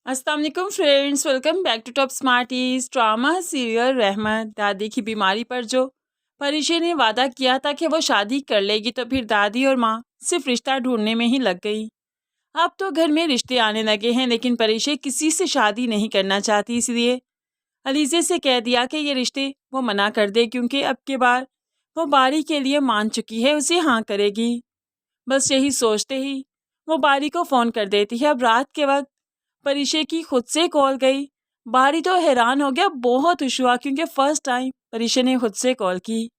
अस्सलाम वालेकुम friends, welcome back to Top Smarties. Drama serial Rahmat. दादी की बीमारी पर जो परिशे ने वादा किया था कि वो शादी कर लेगी, तो फिर दादी और माँ सिर्फ रिश्ता ढूंढने में ही लग गई। अब तो घर में रिश्ते आने लगे हैं, लेकिन परिशे किसी से शादी नहीं करना चाहती, इसलिए अलीज़े से कह दिया कि ये रिश्ते वो मना कर दे, क्योंकि अब के बार वो बारी के लिए मान चुकी है, उसे हाँ करेगी। बस यही सोचते ही वो बारी को फ़ोन कर देती है। अब रात के वक्त परिशे की खुद से कॉल गई। बारी तो हैरान हो गया, बहुत खुश हुआ, क्योंकि फर्स्ट टाइम परिशे ने खुद से कॉल की।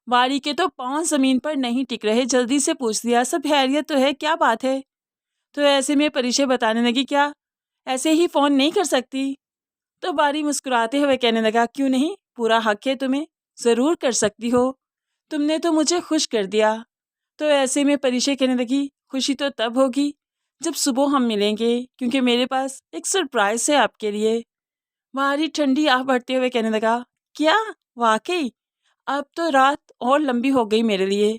बारी के तो पाँव ज़मीन पर नहीं टिक रहे, जल्दी से पूछ लिया, सब खैरियत तो है, क्या बात है? तो ऐसे में परिशे बताने लगी, क्या ऐसे ही फ़ोन नहीं कर सकती? तो बारी मुस्कुराते हुए कहने लगा, क्यों नहीं, पूरा हक है तुम्हें, ज़रूर कर सकती हो, तुमने तो मुझे खुश कर दिया। तो ऐसे में परिशे कहने लगी, खुशी तो तब होगी जब सुबह हम मिलेंगे, क्योंकि मेरे पास एक सरप्राइज है आपके लिए। मारी ठंडी आह भरते हुए कहने लगा, क्या, वाकई? अब तो रात और लंबी हो गई मेरे लिए।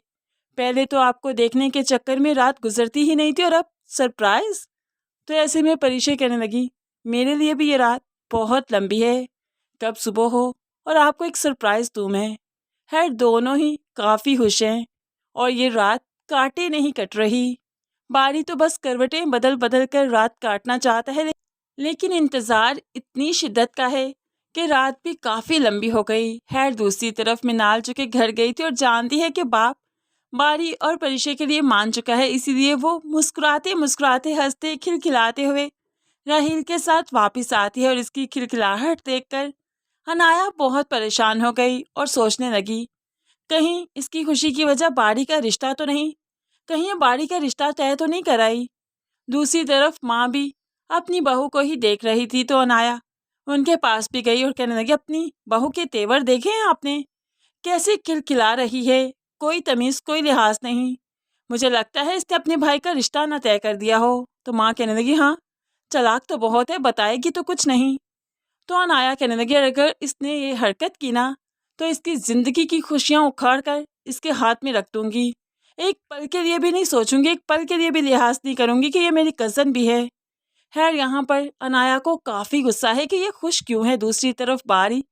पहले तो आपको देखने के चक्कर में रात गुजरती ही नहीं थी, और अब सरप्राइज। तो ऐसे में परिशे कहने लगी, मेरे लिए भी ये रात बहुत लंबी है, कब सुबह हो और आपको एक सरप्राइज दूँ मैं। खैर, दोनों ही काफ़ी खुश हैं, और ये रात काटे नहीं कट रही। बारी तो बस करवटें बदल बदल कर रात काटना चाहता है, लेकिन इंतज़ार इतनी शिद्दत का है कि रात भी काफ़ी लंबी हो गई। खैर, दूसरी तरफ मिनाल चुके घर गई थी और जानती है कि बाप बारी और परिशे के लिए मान चुका है, इसीलिए वो मुस्कुराते मुस्कुराते, हंसते खिलखिलाते हुए राहील के साथ वापस आती है। और इसकी खिलखिलाहट देखकर अनाया बहुत परेशान हो गई और सोचने लगी, कहीं इसकी खुशी की वजह बारी का रिश्ता तो नहीं, कहीं ये बारी का रिश्ता तय तो नहीं कराई। दूसरी तरफ माँ भी अपनी बहू को ही देख रही थी, तो अनाया उनके पास भी गई और कहने लगी, अपनी बहू के तेवर देखे हैं आपने, कैसे खिलखिला रही है, कोई तमीज़ कोई लिहाज नहीं। मुझे लगता है इसने अपने भाई का रिश्ता ना तय कर दिया हो। तो माँ कहने लगी, हाँ, चालाक तो बहुत है, बताएगी तो कुछ नहीं। तो अनाया कहने लगी, अगर इसने ये हरकत की ना, तो इसकी ज़िंदगी की खुशियाँ उखाड़ कर इसके हाथ में रख दूंगी। एक पल के लिए भी नहीं सोचूंगी, एक पल के लिए भी लिहाज नहीं करूंगी कि ये मेरी कज़न भी है। खैर, यहाँ पर अनाया को काफ़ी गुस्सा है कि ये खुश क्यों है। दूसरी तरफ बारी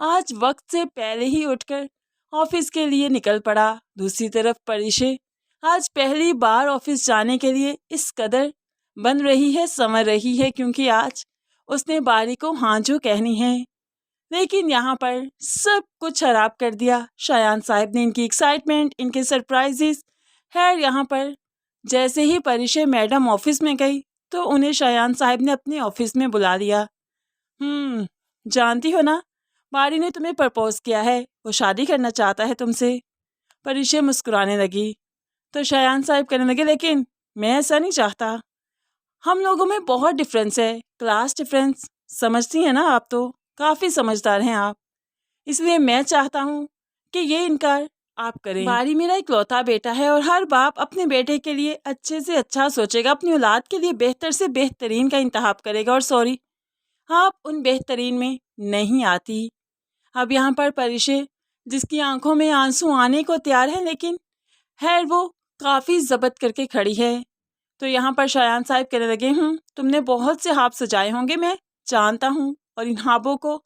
आज वक्त से पहले ही उठकर ऑफिस के लिए निकल पड़ा। दूसरी तरफ परिशे आज पहली बार ऑफिस जाने के लिए इस कदर बन रही है, संवर रही है, क्योंकि आज उसने बारी को हाँ जो कहनी है। लेकिन यहाँ पर सब कुछ खराब कर दिया शायान साहब ने, इनकी एक्साइटमेंट, इनके सरप्राइजेस। खैर, यहाँ पर जैसे ही परिशे मैडम ऑफिस में गई, तो उन्हें शायान साहब ने अपने ऑफिस में बुला लिया। जानती हो ना, बारी ने तुम्हें प्रपोज किया है, वो शादी करना चाहता है तुमसे। परिशे मुस्कुराने लगी। तो शायान साहब कहने लगे, लेकिन मैं ऐसा नहीं चाहता, हम लोगों में बहुत डिफरेंस है, क्लास डिफरेंस, समझती हैं ना आप, तो काफ़ी समझदार हैं आप, इसलिए मैं चाहता हूँ कि ये इनकार आप करें। बारी मेरा इकलौता बेटा है, और हर बाप अपने बेटे के लिए अच्छे से अच्छा सोचेगा, अपनी औलाद के लिए बेहतर से बेहतरीन का इंतखाब करेगा, और सॉरी, आप उन बेहतरीन में नहीं आती। अब यहाँ पर परिशे, जिसकी आंखों में आंसू आने को तैयार है, लेकिन खैर वो काफ़ी जबत करके खड़ी है। तो यहाँ पर शायान साहब कहने लगे, तुमने बहुत से ख्वाब सजाए होंगे, मैं जानता हूँ, और इन ख्वाबों को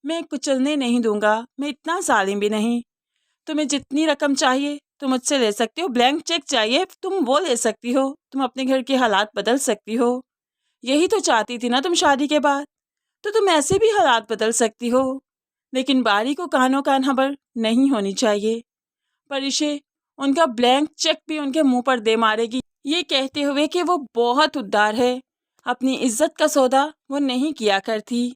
मैं कुचलने नहीं दूंगा, मैं इतना जालिम भी नहीं। तुम्हें जितनी रकम चाहिए तुम मुझसे ले सकती हो, ब्लैंक चेक चाहिए तुम वो ले सकती हो, तुम अपने घर के हालात बदल सकती हो, यही तो चाहती थी ना तुम शादी के बाद, तो तुम ऐसे भी हालात बदल सकती हो। लेकिन बारी को कानों कान खबर नहीं होनी चाहिए। परिशे उनका ब्लैंक चेक भी उनके मुंह पर दे मारेगी, ये कहते हुए कि वो बहुत उदार है, अपनी इज्जत का सौदा वो नहीं किया करती।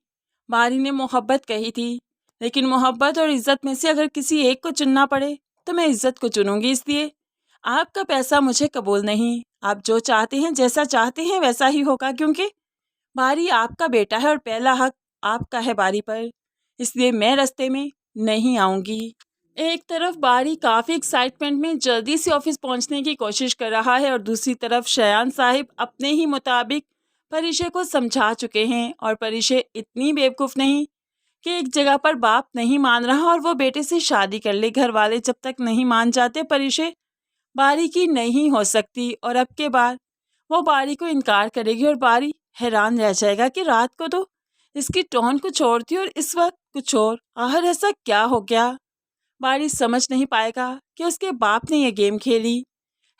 बारी ने मोहब्बत कही थी, लेकिन मोहब्बत और इज्जत में से अगर किसी एक को चुनना पड़े, तो मैं इज्जत को चुनूंगी। इसलिए आपका पैसा मुझे कबूल नहीं, आप जो चाहते हैं, जैसा चाहते हैं वैसा ही होगा, क्योंकि बारी आपका बेटा है और पहला हक आपका है बारी पर, इसलिए मैं रास्ते में नहीं आऊंगी। एक तरफ बारी काफ़ी एक्साइटमेंट में जल्दी से ऑफिस पहुंचने की कोशिश कर रहा है, और दूसरी तरफ शायान साहिब अपने ही मुताबिक परिशे को समझा चुके हैं, और परिशे इतनी बेवकूफ़ नहीं कि एक जगह पर बाप नहीं मान रहा और वो बेटे से शादी कर ले। घर वाले जब तक नहीं मान जाते, परिशे बारी की नहीं हो सकती, और अब के बाद वो बारी को इनकार करेगी, और बारी हैरान रह जाएगा कि रात को तो इसकी टोन कुछ और थी और इस वक्त कुछ और। आखिर ऐसा क्या हो गया? बारिश समझ नहीं पाएगा कि उसके बाप ने यह गेम खेली।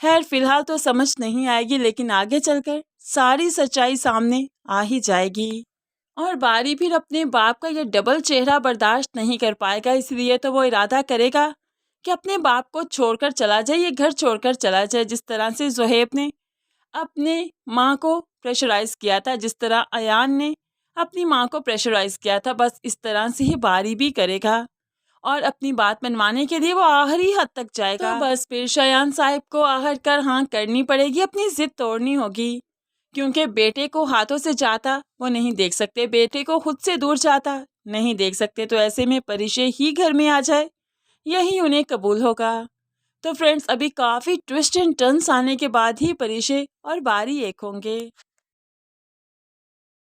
खैर फिलहाल तो समझ नहीं आएगी, लेकिन आगे चलकर सारी सच्चाई सामने आ ही जाएगी। और बारी फिर अपने बाप का यह डबल चेहरा बर्दाश्त नहीं कर पाएगा, इसलिए तो वो इरादा करेगा कि अपने बाप को छोड़कर चला जाए, ये घर छोड़कर चला जाए। जिस तरह से ज़ुहैब ने अपने माँ को प्रेशराइज किया था, जिस तरह अयान ने अपनी माँ को प्रेशराइज किया था, बस इस तरह से ही बारी भी करेगा और अपनी बात मनवाने के लिए वो आखिरी हद तक जाएगा। तो बस फिर शयान साहब को आखिरकार हाँ करनी पड़ेगी, अपनी जिद तोड़नी होगी, क्योंकि बेटे को हाथों से जाता वो नहीं देख सकते, बेटे को खुद से दूर जाता नहीं देख सकते। तो ऐसे में परिशे ही घर में आ जाए, यही उन्हें कबूल होगा। तो फ्रेंड्स, अभी काफ़ी ट्विस्ट एंड टर्न्स आने के बाद ही परिशे और बारी एक होंगे।